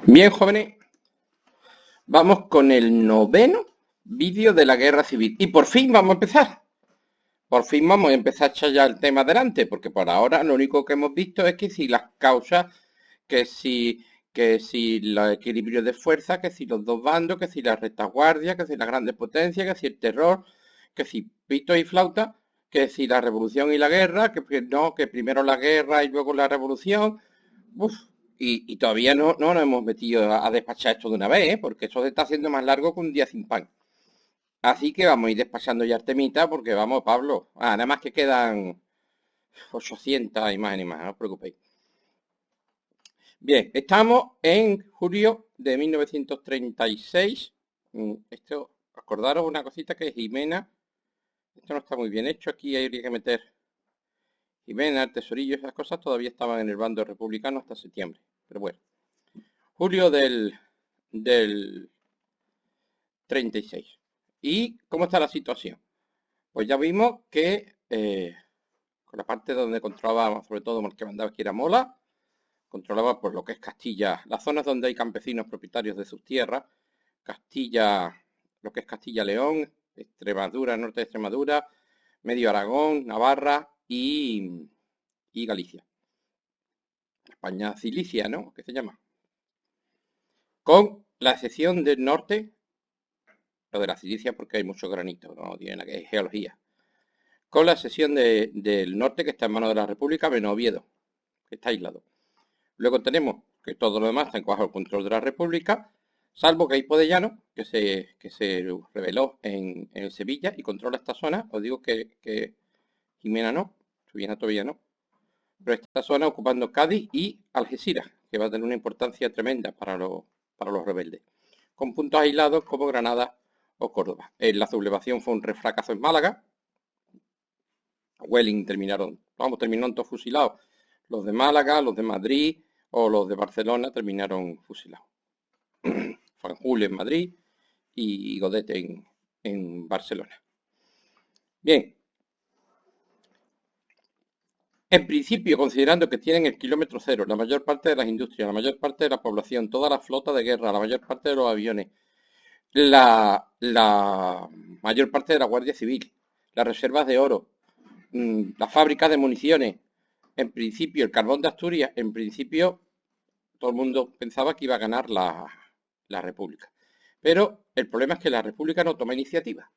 Bien, jóvenes, vamos con el noveno vídeo de la guerra civil. Y por fin vamos a empezar. Por fin vamos a empezar a echar ya el tema adelante, porque por ahora lo único que hemos visto es que si las causas, que si, que si los equilibrios de fuerza, que si los dos bandos, que si la retaguardia, que si las grandes potencias, que si el terror, que si pito y flauta, que si la revolución y la guerra, que no, que primero la guerra y luego la revolución. Uf, y todavía no nos hemos metido a despachar esto de una vez, ¿eh? Porque eso se está haciendo más largo que un día sin pan. Así que vamos a ir despachando ya el temita, porque vamos, Pablo. Nada más que quedan 800 imágenes más, no os preocupéis. Bien, estamos en julio de 1936. Esto, acordaros una cosita que Jimena, esto no está muy bien hecho, aquí habría que meter Jimena, el tesorillo, esas cosas todavía estaban en el bando republicano hasta septiembre. Pero bueno, julio del 36. ¿Y cómo está la situación? Pues ya vimos que con la parte donde controlaba, sobre todo el que mandaba aquí era Mola, controlaba pues lo que es Castilla, las zonas donde hay campesinos propietarios de sus tierras, Castilla, lo que es Castilla-León, Extremadura, norte de Extremadura, medio Aragón, Navarra y Galicia. España Cilicia, ¿no? ¿Qué se llama? Con la excepción del norte, lo de la Cilicia porque hay mucho granito, no tiene nada que es geología. Con la excepción del norte que está en manos de la República, menos Oviedo, que está aislado. Luego tenemos que todo lo demás está bajo el control de la República, salvo que hay Podellano, que se rebeló en Sevilla y controla esta zona. Os digo que Jimena no, Jimena todavía no, pero esta zona ocupando Cádiz y Algeciras, que va a tener una importancia tremenda para los rebeldes, con puntos aislados como Granada o Córdoba. La sublevación fue un fracaso en Málaga. Welling terminaron todos fusilados. Los de Málaga, los de Madrid o los de Barcelona terminaron fusilados. Fanjul en Madrid y Godet en Barcelona. Bien, en principio, considerando que tienen el kilómetro cero, la mayor parte de las industrias, la mayor parte de la población, toda la flota de guerra, la mayor parte de los aviones, la mayor parte de la Guardia Civil, las reservas de oro, las fábricas de municiones, en principio el carbón de Asturias, en principio todo el mundo pensaba que iba a ganar la República. Pero el problema es que la República no toma iniciativa.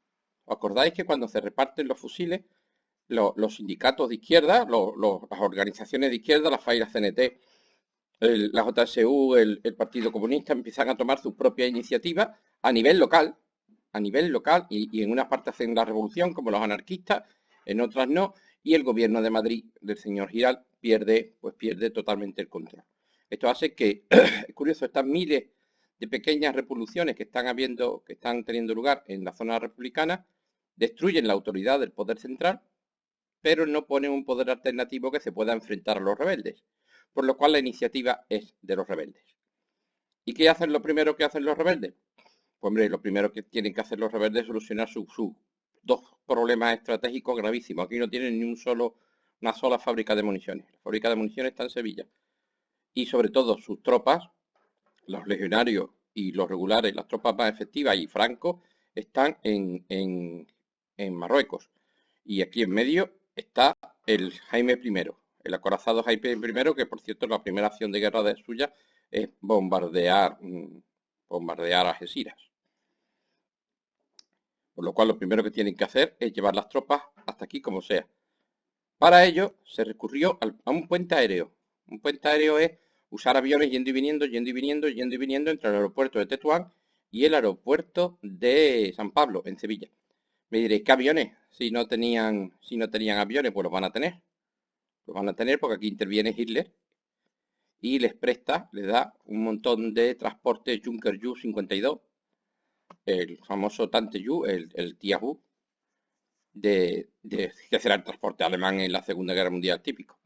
¿Os acordáis que cuando se reparten los fusiles, los sindicatos de izquierda, las organizaciones de izquierda, la FAI, la CNT, la JSU, el Partido Comunista, empiezan a tomar sus propias iniciativas a nivel local, y en unas partes hacen la revolución, como los anarquistas, en otras no, y el gobierno de Madrid, del señor Giral, pierde totalmente el control. Esto hace que, es curioso, estas miles de pequeñas revoluciones que están teniendo lugar en la zona republicana, destruyen la autoridad del poder central, pero no ponen un poder alternativo que se pueda enfrentar a los rebeldes, por lo cual la iniciativa es de los rebeldes. ¿Y qué hacen lo primero que hacen los rebeldes? Pues hombre, lo primero que tienen que hacer los rebeldes es solucionar sus dos problemas estratégicos gravísimos. Aquí no tienen ni una sola fábrica de municiones. La fábrica de municiones está en Sevilla. Y sobre todo sus tropas, los legionarios y los regulares, las tropas más efectivas y Franco, están en Marruecos. Y aquí en medio está el Jaime I, el acorazado Jaime I, que por cierto la primera acción de guerra de suya es bombardear Algeciras. Por lo cual lo primero que tienen que hacer es llevar las tropas hasta aquí como sea. Para ello se recurrió a un puente aéreo. Un puente aéreo es usar aviones yendo y viniendo, yendo y viniendo, yendo y viniendo entre el aeropuerto de Tetuán y el aeropuerto de San Pablo, en Sevilla. Me diréis, ¿qué aviones? Si no tenían aviones, pues los van a tener. Los van a tener porque aquí interviene Hitler y les da un montón de transportes Junker Ju-52, el famoso Tante Ju, el Tiahu, que será el transporte alemán en la Segunda Guerra Mundial típico.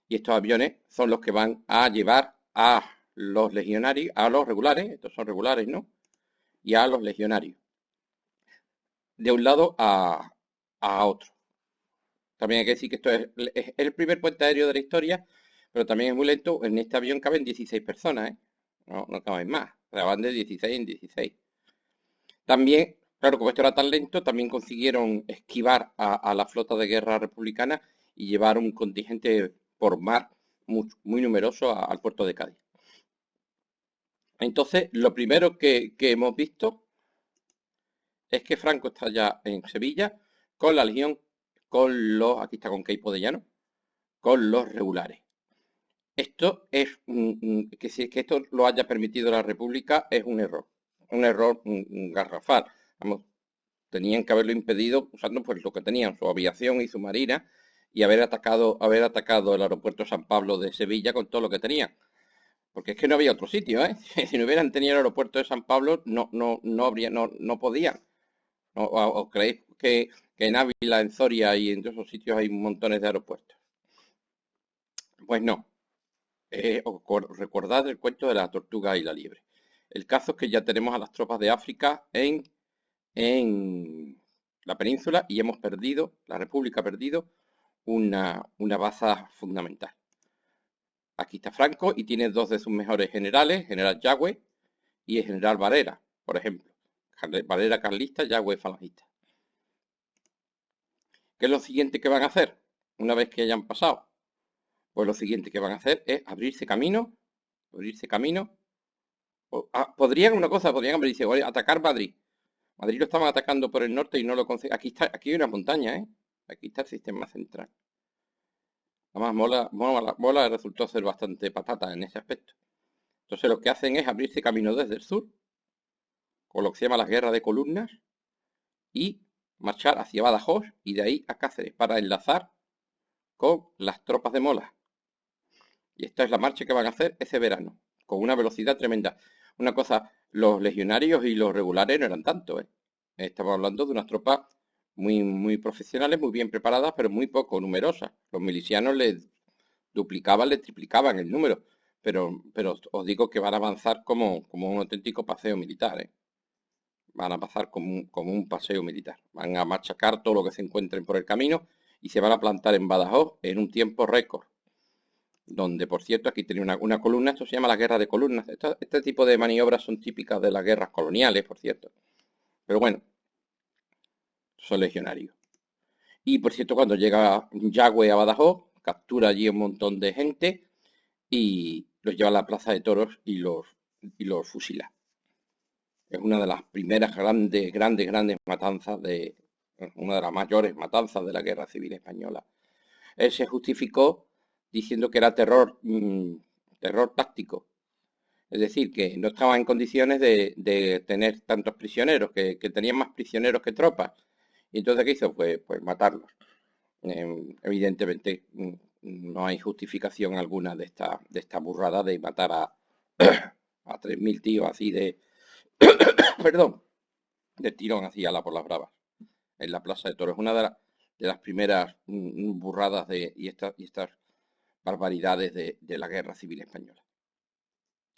Y estos aviones son los que van a llevar a los legionarios, a los regulares, estos son regulares, ¿no? Y a los legionarios, de un lado a otro. También hay que decir que esto es el primer puente aéreo de la historia, pero también es muy lento. En este avión caben 16 personas, ¿eh? no cabéis más. O sea, van de 16 en 16. También, claro, como esto era tan lento, también consiguieron esquivar a la flota de guerra republicana y llevar un contingente por mar muy numeroso al puerto de Cádiz. Entonces, lo primero que hemos visto es que Franco está ya en Sevilla con la Legión, aquí está con Queipo de Llano, con los regulares. Esto es, que esto lo haya permitido la República es un error garrafal. Vamos, tenían que haberlo impedido usando pues lo que tenían, su aviación y su marina, y haber atacado el aeropuerto de San Pablo de Sevilla con todo lo que tenían. Porque es que no había otro sitio, ¿eh? Si no hubieran tenido el aeropuerto de San Pablo, no podían. ¿O creéis que en Ávila, en Soria y en todos esos sitios hay montones de aeropuertos? Pues no. Recordad el cuento de la tortuga y la liebre. El caso es que ya tenemos a las tropas de África en la península y la República ha perdido una baza fundamental. Aquí está Franco y tiene dos de sus mejores generales, general Yagüe y el general Varela, por ejemplo. Varela carlista, Yagüe falangista. ¿Qué es lo siguiente que van a hacer una vez que hayan pasado? Pues lo siguiente que van a hacer es abrirse camino. Podrían abrirse, atacar Madrid. Madrid lo estaban atacando por el norte y no lo conseguían. Aquí hay una montaña, ¿eh? Aquí está el sistema central. Además, Mola resultó ser bastante patata en ese aspecto. Entonces lo que hacen es abrirse camino desde el sur, con lo que se llama las guerras de columnas, y marchar hacia Badajoz y de ahí a Cáceres para enlazar con las tropas de Mola. Y esta es la marcha que van a hacer ese verano, con una velocidad tremenda. Una cosa, los legionarios y los regulares no eran tanto, ¿eh? Estamos hablando de unas tropas muy profesionales, muy bien preparadas, pero muy poco numerosas. Los milicianos les duplicaban, les triplicaban el número. Pero os digo que van a avanzar como un auténtico paseo militar, ¿eh? Van a pasar como un paseo militar. Van a machacar todo lo que se encuentren por el camino y se van a plantar en Badajoz en un tiempo récord. Donde, por cierto, aquí tenía una columna, esto se llama la guerra de columnas. Este tipo de maniobras son típicas de las guerras coloniales, por cierto. Pero bueno, son legionarios. Y por cierto, cuando llega Yagüe a Badajoz, captura allí un montón de gente y los lleva a la plaza de toros y los fusila. Es una de las primeras grandes matanzas una de las mayores matanzas de la Guerra Civil Española. Él se justificó diciendo que era terror táctico. Es decir, que no estaba en condiciones de tener tantos prisioneros, que tenían más prisioneros que tropas. Y entonces, ¿qué hizo? Pues matarlos. Evidentemente, no hay justificación alguna de esta burrada de matar a 3.000 tíos así perdón, de tirón así por las bravas en la Plaza de Toros. Es una de las primeras burradas y estas barbaridades de la Guerra Civil Española.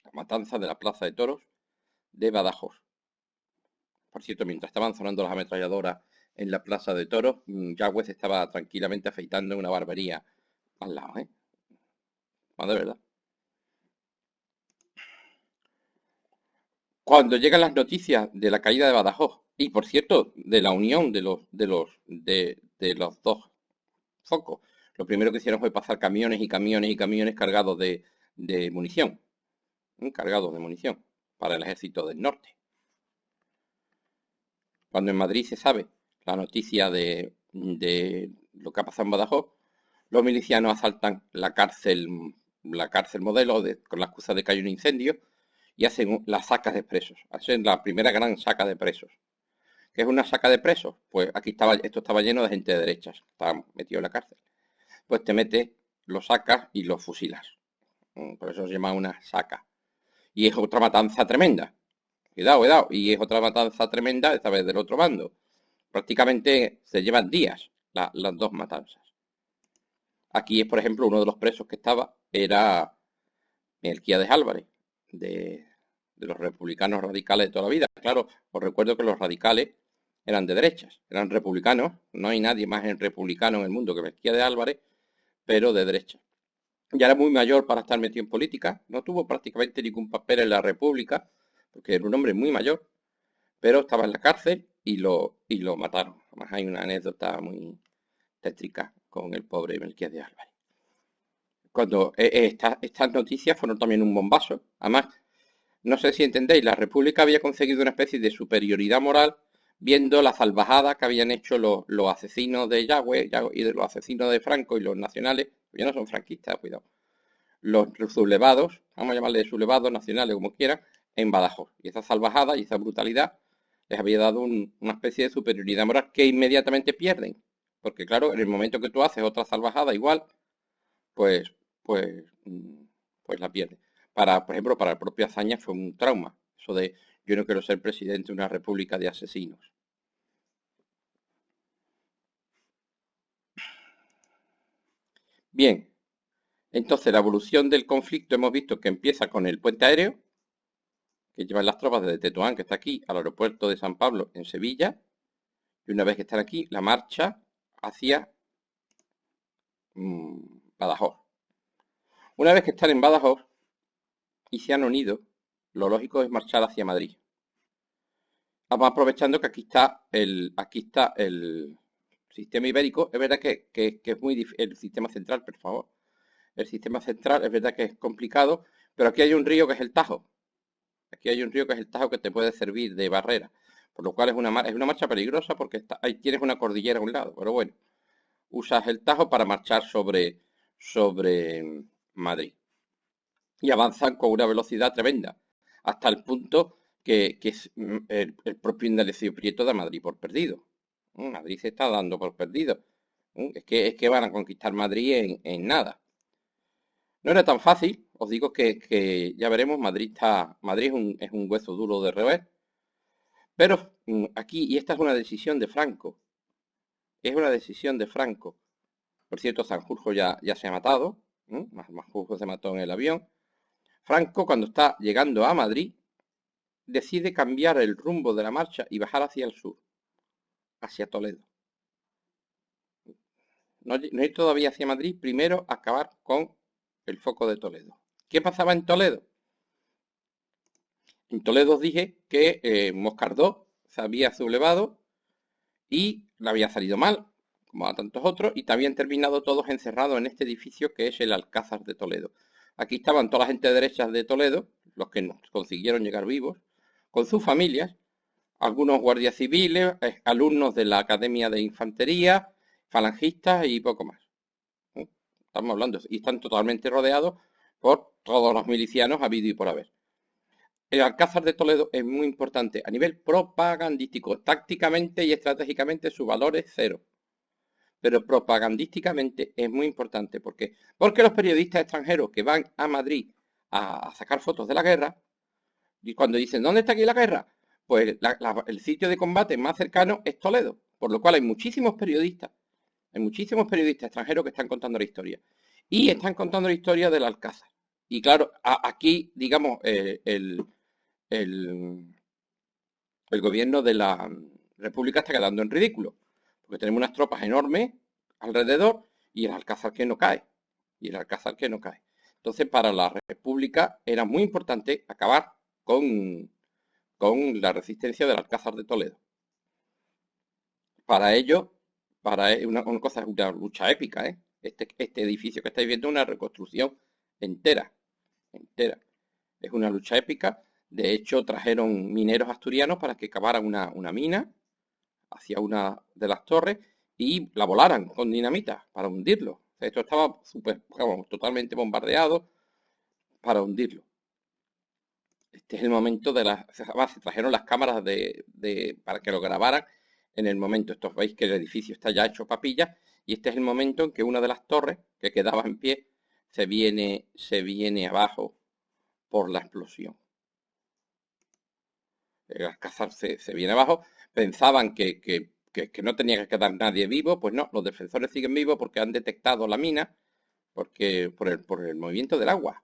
La matanza de la Plaza de Toros de Badajoz. Por cierto, mientras estaban sonando las ametralladoras en la Plaza de Toros, Yagüez estaba tranquilamente afeitando en una barbería al lado, ¿eh? No, de verdad. Cuando llegan las noticias de la caída de Badajoz, y por cierto, de la unión de los dos focos, lo primero que hicieron fue pasar camiones y camiones y camiones cargados de munición, cargados de munición para el ejército del norte. Cuando en Madrid se sabe la noticia de lo que ha pasado en Badajoz, los milicianos asaltan la cárcel modelo con la excusa de que hay un incendio y hacen las sacas de presos. Hacen la primera gran saca de presos. ¿Qué es una saca de presos? Pues esto estaba lleno de gente de derechas, estaban metidos en la cárcel. Pues te metes, lo sacas y lo fusilas. Por eso se llama una saca. Y es otra matanza tremenda. Cuidado. Y es otra matanza tremenda, esta vez del otro bando. Prácticamente se llevan días las dos matanzas. Aquí es, por ejemplo, uno de los presos que estaba era Melquíades Álvarez, de los republicanos radicales de toda la vida. Claro, os recuerdo que los radicales eran de derechas, eran republicanos. No hay nadie más en republicano en el mundo que Melquíades Álvarez, pero de derecha. Ya era muy mayor para estar metido en política, no tuvo prácticamente ningún papel en la República, porque era un hombre muy mayor, pero estaba en la cárcel y lo mataron. Además hay una anécdota muy tétrica con el pobre Melquiades Álvarez. Cuando estas noticias fueron también un bombazo, además, no sé si entendéis, la República había conseguido una especie de superioridad moral viendo la salvajada que habían hecho los asesinos de Yagüe y de los asesinos de Franco y los nacionales, ya no son franquistas, cuidado, los sublevados, vamos a llamarle sublevados, nacionales, como quieran, en Badajoz. Y esa salvajada y esa brutalidad les había dado una especie de superioridad moral que inmediatamente pierden. Porque claro, en el momento que tú haces otra salvajada igual, pues, pues, pues la pierdes. Por ejemplo, para el propio Azaña fue un trauma. Eso de yo no quiero ser presidente de una república de asesinos. Bien, entonces la evolución del conflicto hemos visto que empieza con el puente aéreo, que llevan las tropas desde Tetuán, que está aquí, al aeropuerto de San Pablo, en Sevilla, y una vez que están aquí, la marcha hacia Badajoz. Una vez que están en Badajoz y se han unido, lo lógico es marchar hacia Madrid. Vamos aprovechando que aquí está el sistema ibérico. Es verdad que es muy difícil, el sistema central, por favor. El sistema central es verdad que es complicado, pero aquí hay un río que es el Tajo. Aquí hay un río que es el Tajo que te puede servir de barrera, por lo cual es una marcha peligrosa porque ahí tienes una cordillera a un lado, pero bueno, usas el Tajo para marchar sobre Madrid y avanzan con una velocidad tremenda, hasta el punto que es el propio Indalecio Prieto da Madrid por perdido. Madrid se está dando por perdido. Es que van a conquistar Madrid en nada. No era tan fácil, os digo que ya veremos, Madrid es un hueso duro de roer, pero aquí, y esta es una decisión de Franco, es una decisión de Franco. Por cierto, Sanjurjo ya se ha matado, Sanjurjo se mató en el avión. Franco, cuando está llegando a Madrid, decide cambiar el rumbo de la marcha y bajar hacia el sur, hacia Toledo. No ir todavía hacia Madrid, primero acabar con el foco de Toledo. ¿Qué pasaba en Toledo? En Toledo os dije que Moscardó se había sublevado y le había salido mal, como a tantos otros, y habían terminado todos encerrados en este edificio que es el Alcázar de Toledo. Aquí estaban toda la gente derecha de Toledo, los que no consiguieron llegar vivos, con sus familias, algunos guardias civiles, alumnos de la Academia de Infantería, falangistas y poco más. Estamos hablando, y están totalmente rodeados por todos los milicianos habido y por haber. El Alcázar de Toledo es muy importante a nivel propagandístico. Tácticamente y estratégicamente su valor es cero. Pero propagandísticamente es muy importante. ¿Por qué? Porque los periodistas extranjeros que van a Madrid a sacar fotos de la guerra, y cuando dicen, ¿dónde está aquí la guerra? Pues el sitio de combate más cercano es Toledo. Por lo cual hay muchísimos periodistas extranjeros que están contando la historia. Y están contando la historia del Alcázar. Y claro, aquí, digamos, el, el gobierno de la República está quedando en ridículo, porque tenemos unas tropas enormes alrededor y el Alcázar que no cae, y el Alcázar que no cae. Entonces, para la República era muy importante acabar con la resistencia del Alcázar de Toledo. Para ello, una cosa, es una lucha épica, ¿eh? Este edificio que estáis viendo es una reconstrucción entera, entera. Es una lucha épica. De hecho, trajeron mineros asturianos para que cavaran una mina hacia una de las torres y la volaran con dinamita para hundirlo. O sea, esto estaba totalmente bombardeado para hundirlo. Este es el momento se trajeron las cámaras para que lo grabaran en el momento. Esto veis que el edificio está ya hecho papilla y este es el momento en que una de las torres que quedaba en pie se viene abajo por la explosión. El Alcázar se viene abajo. Pensaban que no tenía que quedar nadie vivo, pues no, los defensores siguen vivos porque han detectado la mina, porque por el movimiento del agua.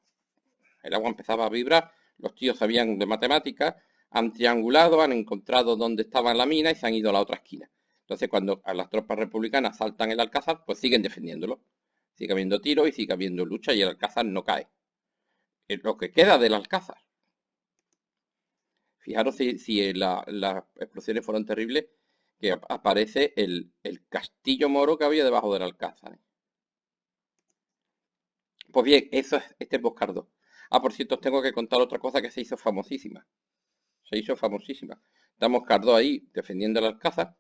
El agua empezaba a vibrar, los tíos sabían de matemáticas, han triangulado, han encontrado dónde estaba la mina y se han ido a la otra esquina. Entonces, cuando a las tropas republicanas saltan el Alcázar, pues siguen defendiéndolo. Sigue habiendo tiros y sigue habiendo lucha y el Alcázar no cae. Es lo que queda del Alcázar. Fijaros si las explosiones fueron terribles, que aparece el castillo moro que había debajo del Alcázar. Pues bien, este es Moscardó. Ah, por cierto, os tengo que contar otra cosa que se hizo famosísima. Se hizo famosísima. Está Moscardó ahí defendiendo el Alcázar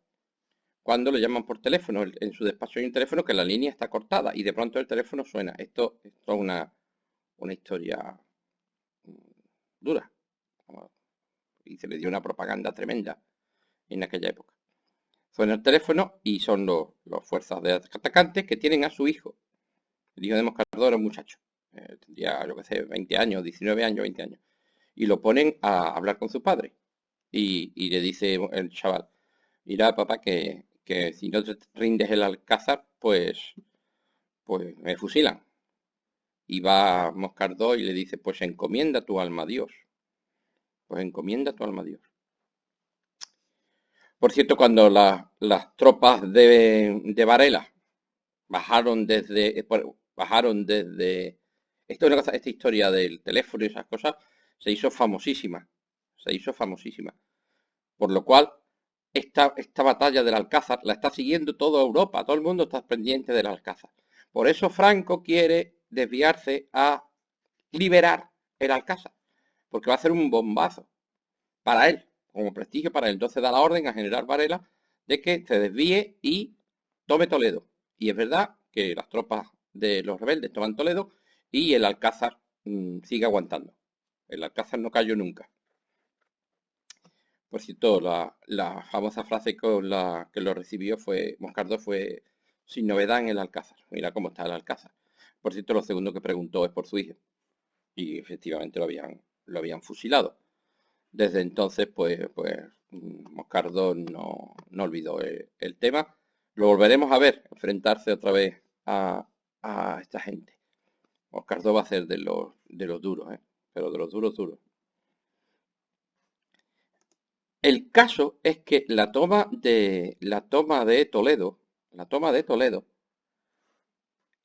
cuando le llaman por teléfono. En su despacho hay un teléfono que la línea está cortada y de pronto el teléfono suena. Esto es una historia dura. Y se le dio una propaganda tremenda en aquella época. Suena el teléfono y son los fuerzas de atacantes que tienen a su hijo. El hijo de Moscardó era un muchacho. Tendría, yo qué sé, 20 años, 19 años, 20 años. Y lo ponen a hablar con su padre. Y le dice el chaval, mira papá, que si no te rindes el Alcázar, pues me fusilan. Y va Moscardó y le dice, pues encomienda tu alma a Dios. Pues encomienda tu alma a Dios. Por cierto, cuando las tropas de Varela bajaron desde esta historia del teléfono y esas cosas se hizo famosísima. Se hizo famosísima. Por lo cual, esta batalla del Alcázar la está siguiendo toda Europa, todo el mundo está pendiente del Alcázar. Por eso Franco quiere desviarse a liberar el Alcázar, porque va a ser un bombazo para él, como prestigio para él. Entonces da la orden a General Varela de que se desvíe y tome Toledo. Y es verdad que las tropas de los rebeldes toman Toledo y el Alcázar sigue aguantando. El Alcázar no cayó nunca. Por cierto, la famosa frase con la que lo recibió Moscardó fue sin novedad en el Alcázar. Mira cómo está el Alcázar. Por cierto, lo segundo que preguntó es por su hijo. Y efectivamente lo habían fusilado. Desde entonces, pues Moscardó no olvidó el tema. Lo volveremos a ver, enfrentarse otra vez a esta gente. Moscardó va a ser de los duros, pero de los duros, duros. El caso es que la toma de Toledo,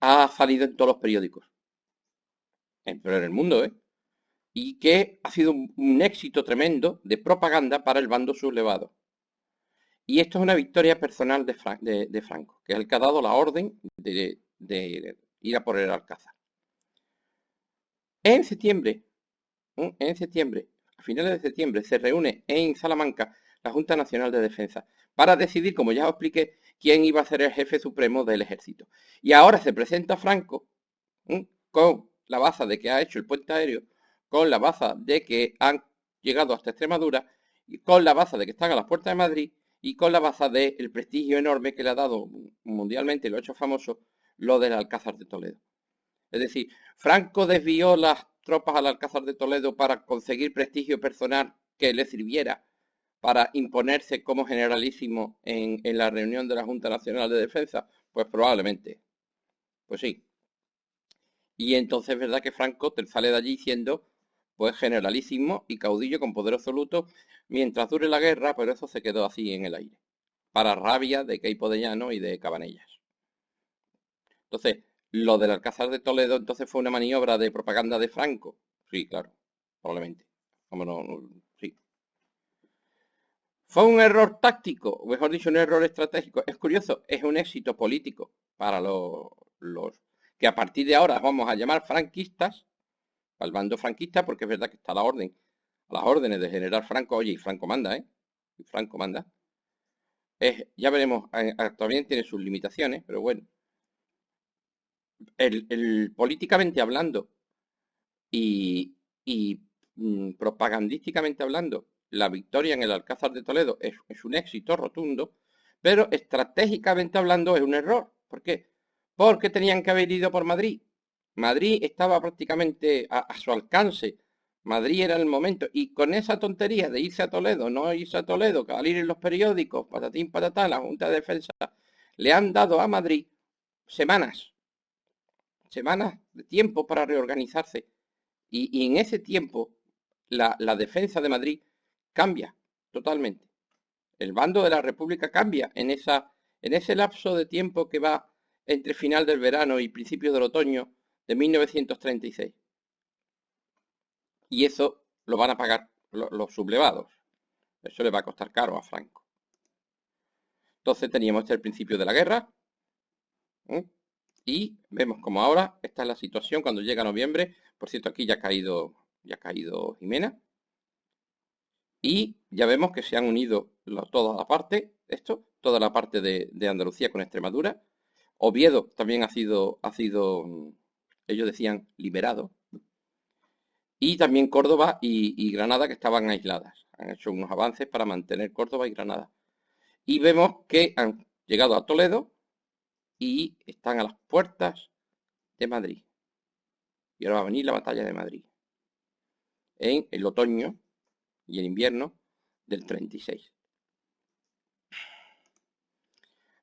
ha salido en todos los periódicos, pero en el mundo, y que ha sido un éxito tremendo de propaganda para el bando sublevado. Y esto es una victoria personal de Franco, que es el que ha dado la orden de ir a por el Alcázar. En septiembre, a finales de septiembre, se reúne en Salamanca la Junta Nacional de Defensa para decidir, como ya os expliqué, quién iba a ser el jefe supremo del ejército. Y ahora se presenta Franco con la baza de que ha hecho el puente aéreo, con la baza de que han llegado hasta Extremadura, y con la baza de que están a las puertas de Madrid, y con la baza del prestigio enorme que le ha dado mundialmente, lo ha hecho famoso, lo del Alcázar de Toledo. Es decir, Franco desvió las tropas al Alcázar de Toledo para conseguir prestigio personal que le sirviera para imponerse como generalísimo en la reunión de la Junta Nacional de Defensa. Pues probablemente. Pues sí. Y entonces es verdad que Franco te sale de allí siendo pues generalísimo y caudillo con poder absoluto mientras dure la guerra, pero eso se quedó así en el aire. Para rabia de Queipo de Llano y de Cabanellas. Entonces, lo del Alcázar de Toledo entonces fue una maniobra de propaganda de Franco. Sí, claro, probablemente. Como no, sí. Fue un error táctico, o mejor dicho, un error estratégico. Es curioso, es un éxito político para los que a partir de ahora vamos a llamar franquistas, al bando franquista, porque es verdad que está a las órdenes de general Franco. Oye, y Franco manda, Y Franco manda. Ya veremos, también tiene sus limitaciones, pero bueno. Políticamente hablando y propagandísticamente hablando, la victoria en el Alcázar de Toledo es un éxito rotundo, pero estratégicamente hablando es un error. ¿Por qué? Porque tenían que haber ido por Madrid. Madrid estaba prácticamente a su alcance. Madrid era el momento. Y con esa tontería de irse a Toledo, no irse a Toledo, que salir en los periódicos, patatín, patatán, la Junta de Defensa, le han dado a Madrid semanas de tiempo para reorganizarse. Y en ese tiempo la defensa de Madrid cambia totalmente. El bando de la República cambia en ese lapso de tiempo que va entre final del verano y principios del otoño de 1936. Y eso lo van a pagar los sublevados. Eso le va a costar caro a Franco. Entonces teníamos el principio de la guerra. ¿Eh? Y vemos como ahora esta es la situación cuando llega noviembre. Por cierto, aquí ya ha caído Jimena. Y ya vemos que se han unido toda la parte, toda la parte de Andalucía con Extremadura. Oviedo también ha sido, ellos decían, liberado. Y también Córdoba y Granada, que estaban aisladas. Han hecho unos avances para mantener Córdoba y Granada. Y vemos que han llegado a Toledo y están a las puertas de Madrid. Y ahora va a venir la batalla de Madrid. En el otoño y el invierno del 36.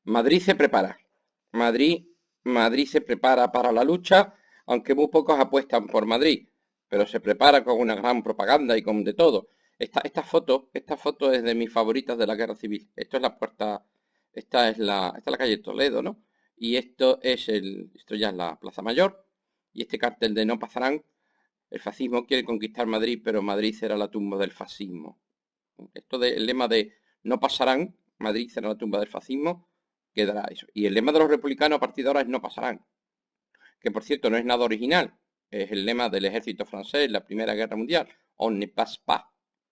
Madrid se prepara. Madrid se prepara para la lucha, aunque muy pocos apuestan por Madrid, pero se prepara con una gran propaganda y con de todo. Esta foto es de mis favoritas de la Guerra Civil. Esto es la puerta, esta es la calle Toledo, ¿no? Y esto ya es la Plaza Mayor, y este cartel de no pasarán. El fascismo quiere conquistar Madrid, pero Madrid será la tumba del fascismo. El lema de no pasarán, Madrid será la tumba del fascismo, quedará eso. Y el lema de los republicanos a partir de ahora es no pasarán, que por cierto no es nada original, es el lema del ejército francés en la Primera Guerra Mundial, on ne passe pas,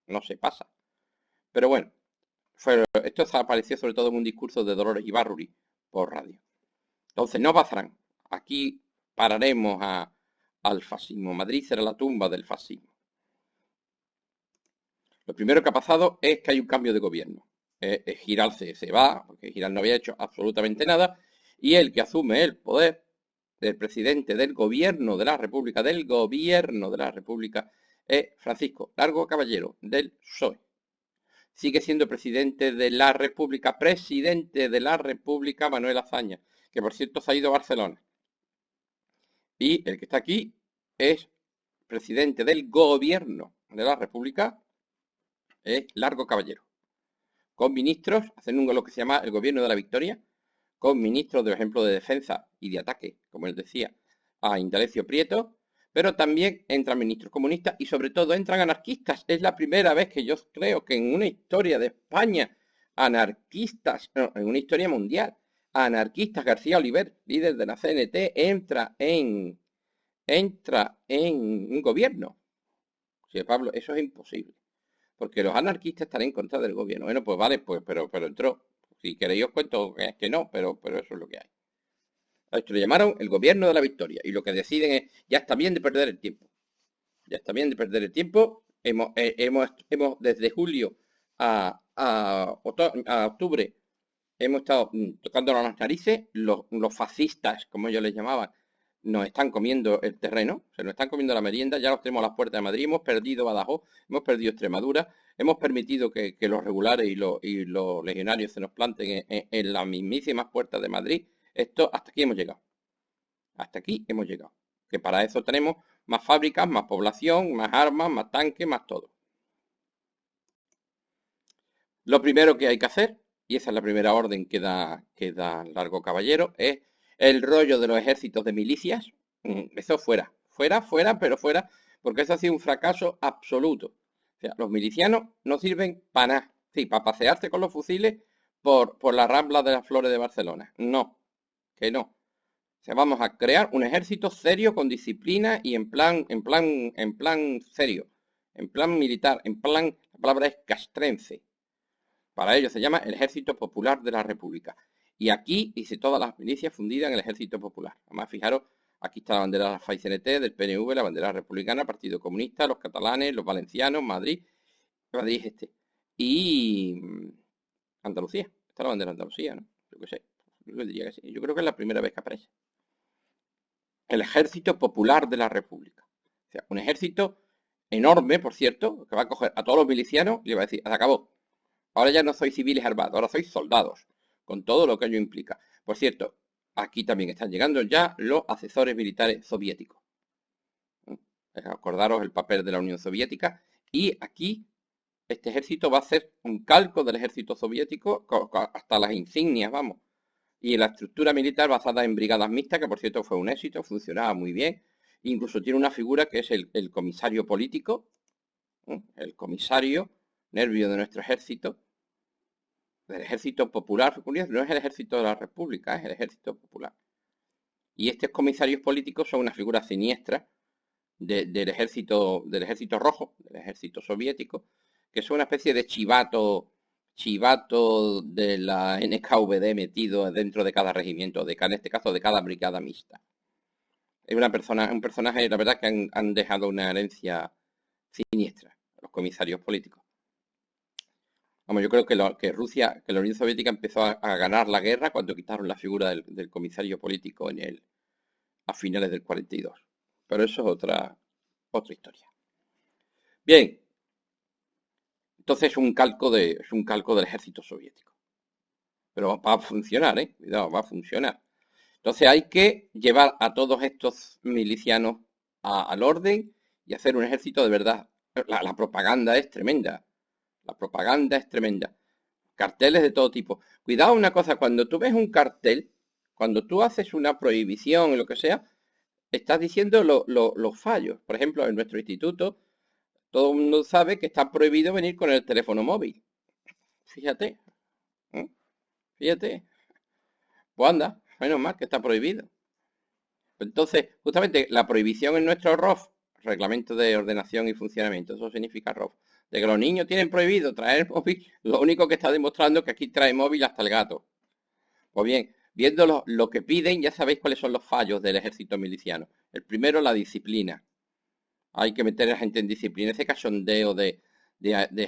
no se pasa. Pero bueno, esto apareció sobre todo en un discurso de Dolores Ibárruri por radio. Entonces no pasarán, aquí pararemos al fascismo, Madrid será la tumba del fascismo. Lo primero que ha pasado es que hay un cambio de gobierno. Giral se va, porque Giral no había hecho absolutamente nada, y el que asume el poder del presidente del gobierno de la República, es Francisco Largo Caballero, del PSOE. Sigue siendo presidente de la República Manuel Azaña, que por cierto se ha ido a Barcelona. Y el que está aquí es presidente del gobierno de la República, es Largo Caballero. Con ministros, hacen lo que se llama el gobierno de la victoria, con ministros, de ejemplo, de defensa y de ataque, como él decía, a Indalecio Prieto, pero también entran ministros comunistas y sobre todo entran anarquistas. Es la primera vez que yo creo que en una historia de España, anarquistas, no, en una historia mundial, anarquistas, García Oliver, líder de la CNT, entra en un gobierno. Sí, Pablo, eso es imposible. Porque los anarquistas están en contra del gobierno. Bueno, pues vale, pues, pero entró. Si queréis os cuento que no, pero eso es lo que hay. A esto le llamaron el gobierno de la victoria. Y lo que deciden es, ya está bien de perder el tiempo. Ya está bien de perder el tiempo. Hemos desde julio a octubre, hemos estado tocándonos las narices. Los fascistas, como ellos les llamaban, nos están comiendo el terreno, se nos están comiendo la merienda, ya los tenemos a las puertas de Madrid, hemos perdido Badajoz, hemos perdido Extremadura, hemos permitido que los regulares y los legionarios se nos planten en las mismísimas puertas de Madrid. Hasta aquí hemos llegado. Hasta aquí hemos llegado. Que para eso tenemos más fábricas, más población, más armas, más tanques, más todo. Lo primero que hay que hacer, y esa es la primera orden que da Largo Caballero, es el rollo de los ejércitos de milicias. Eso fuera, pero fuera, porque eso ha sido un fracaso absoluto. O sea, los milicianos no sirven para nada. Sí, para pasearse con los fusiles por la Rambla de las Flores de Barcelona. No, que no. O sea, vamos a crear un ejército serio, con disciplina y en plan serio, en plan militar, la palabra es castrense. Para ello se llama el Ejército Popular de la República. Y aquí dice todas las milicias fundidas en el Ejército Popular. Además, fijaros, aquí está la bandera de la FAI-CNT, del PNV, la bandera republicana, Partido Comunista, los catalanes, los valencianos, Madrid y Andalucía. Está la bandera de Andalucía, ¿no? Yo qué sé. Yo diría que sí. Yo creo que es la primera vez que aparece. El Ejército Popular de la República. O sea, un ejército enorme, por cierto, que va a coger a todos los milicianos y le va a decir, se acabó. Ahora ya no sois civiles armados, ahora sois soldados, con todo lo que ello implica. Por cierto, aquí también están llegando ya los asesores militares soviéticos. Acordaros el papel de la Unión Soviética. Y aquí este ejército va a ser un calco del ejército soviético, hasta las insignias, vamos. y la estructura militar basada en brigadas mixtas, que por cierto fue un éxito, funcionaba muy bien. Incluso tiene una figura que es el comisario político, el comisario, nervio de nuestro ejército, del ejército popular, no es el ejército de la República, es el ejército popular. Y estos comisarios políticos son una figura siniestra del ejército rojo, del ejército soviético, que es una especie de chivato de la NKVD metido dentro de cada regimiento, en este caso de cada brigada mixta. Es un personaje, la verdad, que han dejado una herencia siniestra, los comisarios políticos. Vamos, yo creo que la Unión Soviética empezó a ganar la guerra cuando quitaron la figura del comisario político a finales del 42. Pero eso es otra historia. Bien, entonces es un calco del ejército soviético. Pero va a funcionar, cuidado, va a funcionar. Entonces hay que llevar a todos estos milicianos al orden y hacer un ejército de verdad. La propaganda es tremenda. La propaganda es tremenda. Carteles de todo tipo. Cuidado una cosa, cuando tú ves un cartel, cuando tú haces una prohibición o lo que sea, estás diciendo los fallos. Por ejemplo, en nuestro instituto, todo el mundo sabe que está prohibido venir con el teléfono móvil. Fíjate. Fíjate. Pues anda, menos mal que está prohibido. Entonces, justamente la prohibición en nuestro ROF, Reglamento de Ordenación y Funcionamiento, eso significa ROF, de que los niños tienen prohibido traer móvil, lo único que está demostrando es que aquí trae móvil hasta el gato. Pues bien, viendo lo que piden, ya sabéis cuáles son los fallos del ejército miliciano. El primero, la disciplina. Hay que meter a la gente en disciplina. Ese cachondeo de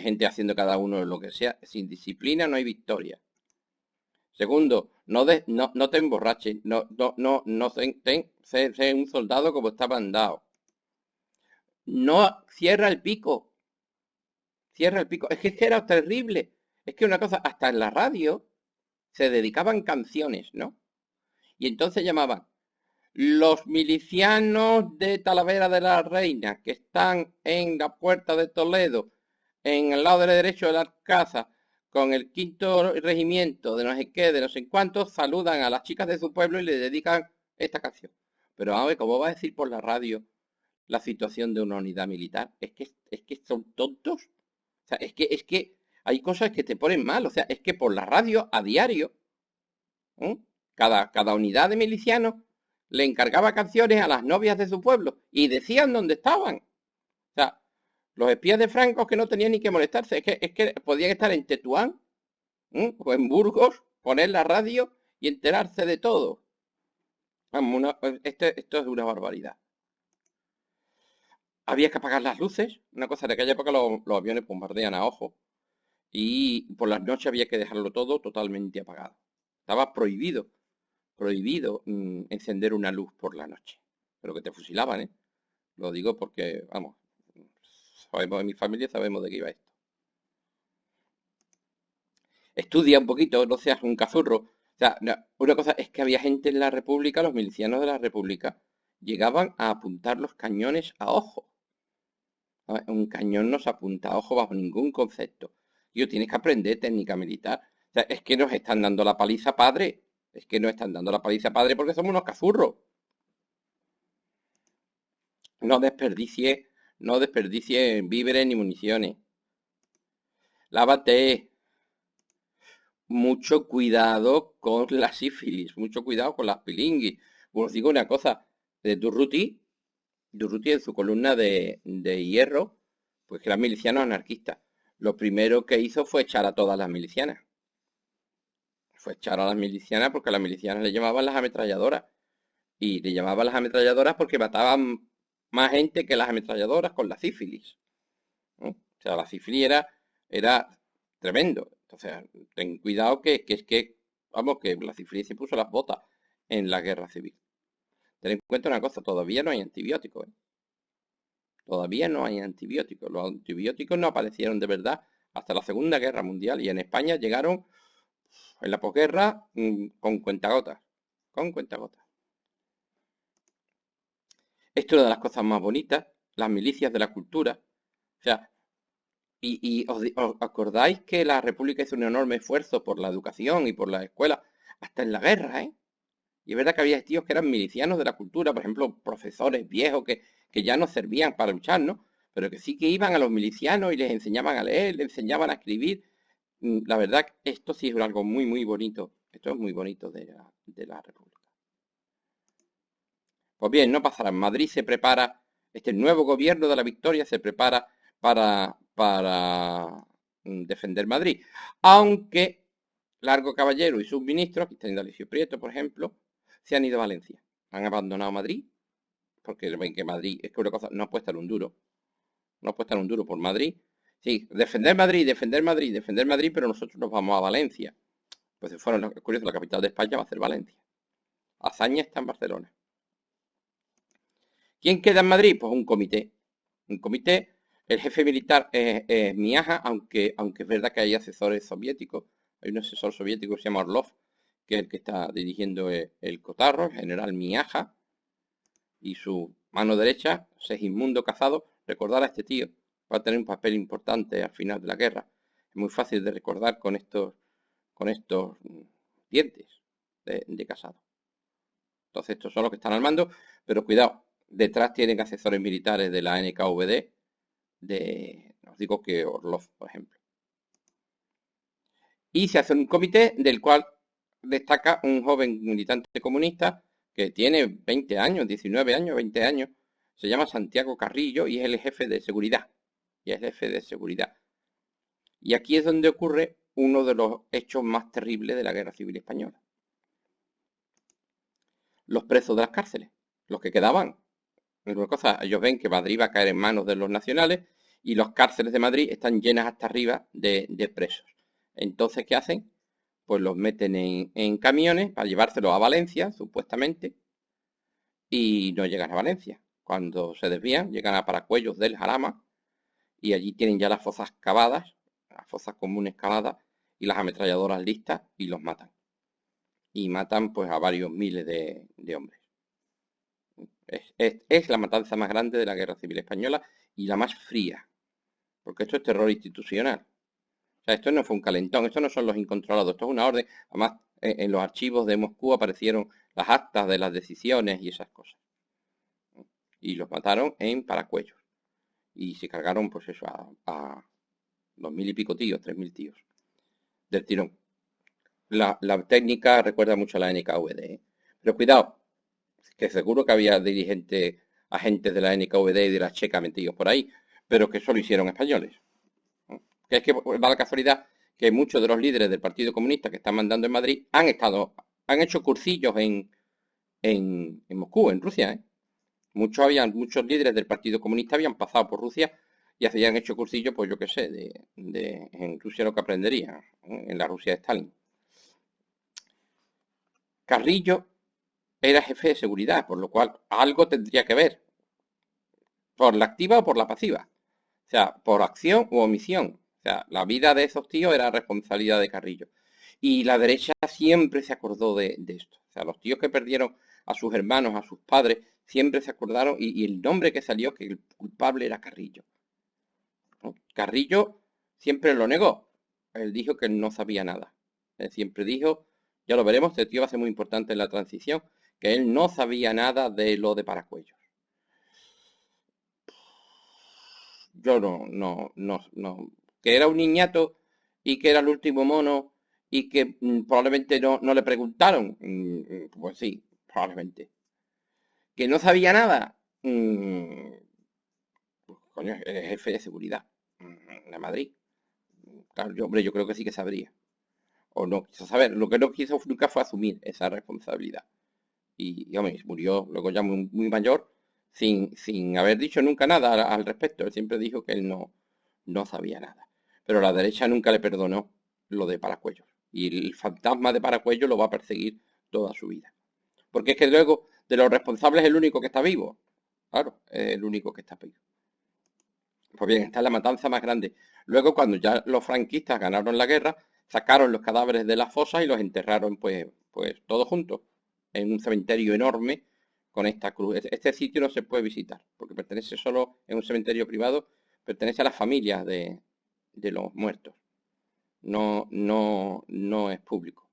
gente haciendo cada uno lo que sea. Sin disciplina no hay victoria. Segundo, no te emborraches. Sé un soldado como está mandado. No cierra el pico. Cierra el pico. Es que era terrible. Es que una cosa, hasta en la radio se dedicaban canciones, ¿no? Y entonces llamaban los milicianos de Talavera de la Reina, que están en la puerta de Toledo, en el lado derecho de la Alcázar, con el quinto regimiento de no sé qué, de no sé cuántos, saludan a las chicas de su pueblo y le dedican esta canción. Pero a ver, ¿cómo va a decir por la radio la situación de una unidad militar? Es que son tontos. O sea, es que hay cosas que te ponen mal. O sea, es que por la radio a diario, cada unidad de milicianos le encargaba canciones a las novias de su pueblo y decían dónde estaban. O sea, los espías de Franco que no tenían ni que molestarse, es que podían estar en Tetuán o en Burgos, poner la radio y enterarse de todo. Vamos, esto es una barbaridad. Había que apagar las luces, una cosa de aquella época los aviones bombardean a ojo. Y por las noches había que dejarlo todo totalmente apagado. Estaba prohibido encender una luz por la noche. Pero que te fusilaban, ¿eh? Lo digo porque, vamos, sabemos, en mi familia sabemos de qué iba esto. Estudia un poquito, no seas un cazurro. O sea, una cosa es que había gente en la República, los milicianos de la República, llegaban a apuntar los cañones a ojo. Un cañón no se apunta a ojo bajo ningún concepto. Y tienes que aprender técnica militar. O sea, es que nos están dando la paliza, padre. Es que nos están dando la paliza, padre, porque somos unos cazurros. No desperdicie víveres ni municiones. Lávate. Mucho cuidado con la sífilis, mucho cuidado con las pilinguis. Os digo una cosa, de Durruti en su columna de hierro, pues que eran milicianos anarquistas. Lo primero que hizo fue echar a todas las milicianas. Fue echar a las milicianas porque a las milicianas le llamaban las ametralladoras. Y le llamaban las ametralladoras porque mataban más gente que las ametralladoras con la sífilis. ¿No? O sea, la sífilis era tremendo. Entonces, ten cuidado vamos, que la sífilis se puso las botas en la guerra civil. Ten en cuenta una cosa, todavía no hay antibióticos, ¿eh? Todavía no hay antibióticos. Los antibióticos no aparecieron de verdad hasta la Segunda Guerra Mundial y en España llegaron en la posguerra con cuentagotas. Con cuentagotas. Esto es una de las cosas más bonitas, las milicias de la cultura. O sea, os acordáis que la República hizo un enorme esfuerzo por la educación y por la escuela. hasta en la guerra, ¿eh? Y es verdad que había tíos que eran milicianos de la cultura, por ejemplo, profesores viejos que ya no servían para luchar, ¿no? Pero que sí que iban a los milicianos y les enseñaban a leer, les enseñaban a escribir. La verdad, esto sí es algo muy, muy bonito. Esto es muy bonito de la República. Pues bien, no pasará. En Madrid se prepara, este nuevo gobierno de la Victoria se prepara para defender Madrid. Aunque Largo Caballero y sus ministros, aquí está Indalecio Prieto, por ejemplo, se han ido a Valencia. Han abandonado Madrid, porque ven que Madrid es que una cosa, no apuestan un duro. No apuestan un duro por Madrid. Sí, defender Madrid, defender Madrid, defender Madrid, pero nosotros nos vamos a Valencia. Pues si fueron, es curioso, la capital de España va a ser Valencia. Azaña está en Barcelona. ¿Quién queda en Madrid? Pues un comité. Un comité. El jefe militar es Miaja, aunque es verdad que hay asesores soviéticos. Hay un asesor soviético que se llama Orlov, que es el que está dirigiendo el cotarro, el general Miaja, y su mano derecha, Segismundo Cazado. Recordar a este tío va a tener un papel importante al final de la guerra. Es muy fácil de recordar con estos dientes de Casado. Entonces estos son los que están al mando, pero cuidado, detrás tienen asesores militares de la NKVD, os digo que Orlov, por ejemplo. Y se hace un comité del cual destaca un joven militante comunista que tiene 20 años, 19 años, 20 años. Se llama Santiago Carrillo y es el jefe de seguridad. Y es jefe de seguridad. Y aquí es donde ocurre uno de los hechos más terribles de la Guerra Civil Española. Los presos de las cárceles, los que quedaban. Una cosa, ellos ven que Madrid va a caer en manos de los nacionales y las cárceles de Madrid están llenas hasta arriba de presos. Entonces, ¿qué hacen? Pues los meten en camiones para llevárselos a Valencia, supuestamente, y no llegan a Valencia. Cuando se desvían, llegan a Paracuellos del Jarama y allí tienen ya las fosas cavadas, las fosas comunes cavadas y las ametralladoras listas y los matan. Y matan pues a varios miles de hombres. Es la matanza más grande de la Guerra Civil Española y la más fría, porque esto es terror institucional. O sea, esto no fue un calentón, esto no son los incontrolados, esto es una orden. Además, en los archivos de Moscú aparecieron las actas de las decisiones y esas cosas. Y los mataron en Paracuellos. Y se cargaron, pues eso, a 2000 y pico tíos, 3000 tíos, del tirón. La técnica recuerda mucho a la NKVD, ¿eh? Pero cuidado, que seguro que había dirigentes, agentes de la NKVD y de la Checa metidos por ahí, pero que solo hicieron españoles. Que es que da la casualidad que muchos de los líderes del Partido Comunista que están mandando en Madrid han hecho cursillos en Moscú, en Rusia, ¿eh? Muchos líderes del Partido Comunista habían pasado por Rusia y habían hecho cursillos, pues yo qué sé, en Rusia lo que aprenderían, en la Rusia de Stalin. Carrillo era jefe de seguridad, por lo cual algo tendría que ver, por la activa o por la pasiva. O sea, por acción u omisión. O sea, la vida de esos tíos era responsabilidad de Carrillo. Y la derecha siempre se acordó de esto. O sea, los tíos que perdieron a sus hermanos, a sus padres, siempre se acordaron y el nombre que salió, que el culpable era Carrillo, ¿no? Carrillo siempre lo negó. Él dijo que no sabía nada. Él siempre dijo, ya lo veremos, este tío va a ser muy importante en la transición, que él no sabía nada de lo de Paracuellos. Yo no. Que era un niñato y que era el último mono y que probablemente no le preguntaron. Pues sí, probablemente. Que no sabía nada. Pues, coño, es jefe de seguridad de Madrid. Claro, hombre, yo creo que sí que sabría. O no quiso saber. Lo que no quiso nunca fue asumir esa responsabilidad. Y hombre, murió luego ya muy mayor sin haber dicho nunca nada al respecto. Él siempre dijo que él no sabía nada. Pero la derecha nunca le perdonó lo de Paracuellos. Y el fantasma de Paracuellos lo va a perseguir toda su vida. Porque es que luego de los responsables es el único que está vivo. Claro, es el único que está vivo. Pues bien, esta es la matanza más grande. Luego, cuando ya los franquistas ganaron la guerra, sacaron los cadáveres de las fosas y los enterraron pues todos juntos en un cementerio enorme con esta cruz. Este sitio no se puede visitar porque pertenece solo, en un cementerio privado, pertenece a las familias de los muertos. No es público.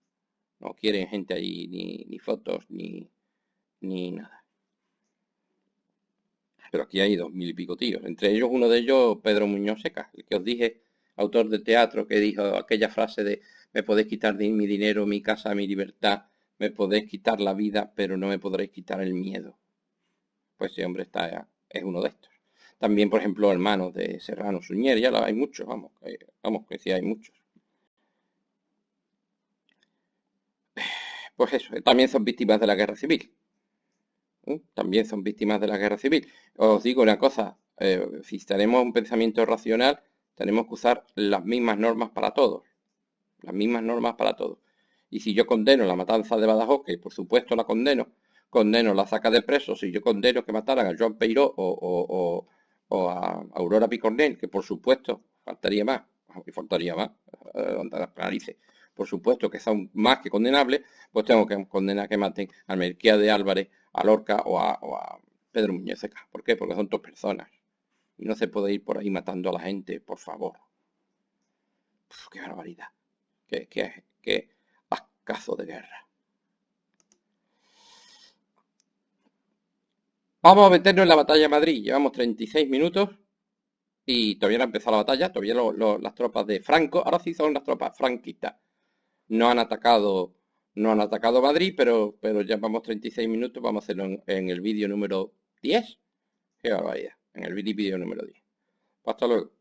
No quieren gente allí, ni fotos, ni nada. Pero aquí hay 2000 y pico tíos. Entre ellos, uno de ellos, Pedro Muñoz Seca, el que os dije, autor de teatro, que dijo aquella frase de me podéis quitar mi dinero, mi casa, mi libertad, me podéis quitar la vida, pero no me podréis quitar el miedo. Pues ese hombre es uno de estos. También, por ejemplo, hermanos de Serrano Suñer, hay muchos, vamos, que sí hay muchos. Pues eso, también son víctimas de la guerra civil. También son víctimas de la guerra civil. Os digo una cosa, si tenemos un pensamiento racional, tenemos que usar las mismas normas para todos, las mismas normas para todos. Y si yo condeno la matanza de Badajoz, que por supuesto la condeno la saca de presos, si yo condeno que mataran a Joan Peiró o a Aurora Picornell, que por supuesto, faltaría más, narices, por supuesto que son más que condenables, pues tengo que condenar que maten a Melquiades de Álvarez, a Lorca o a Pedro Muñoz Seca. ¿Por qué? Porque son dos personas. Y no se puede ir por ahí matando a la gente, por favor. Uf, qué barbaridad. Qué ascazo de guerra. Vamos a meternos en la batalla de Madrid. Llevamos 36 minutos y todavía no ha empezado la batalla. Todavía las tropas de Franco, ahora sí son las tropas franquistas. No han atacado, no han atacado Madrid, pero ya vamos 36 minutos. Vamos a hacerlo en el vídeo número 10. Qué barbaridad. En el vídeo número 10. Hasta luego.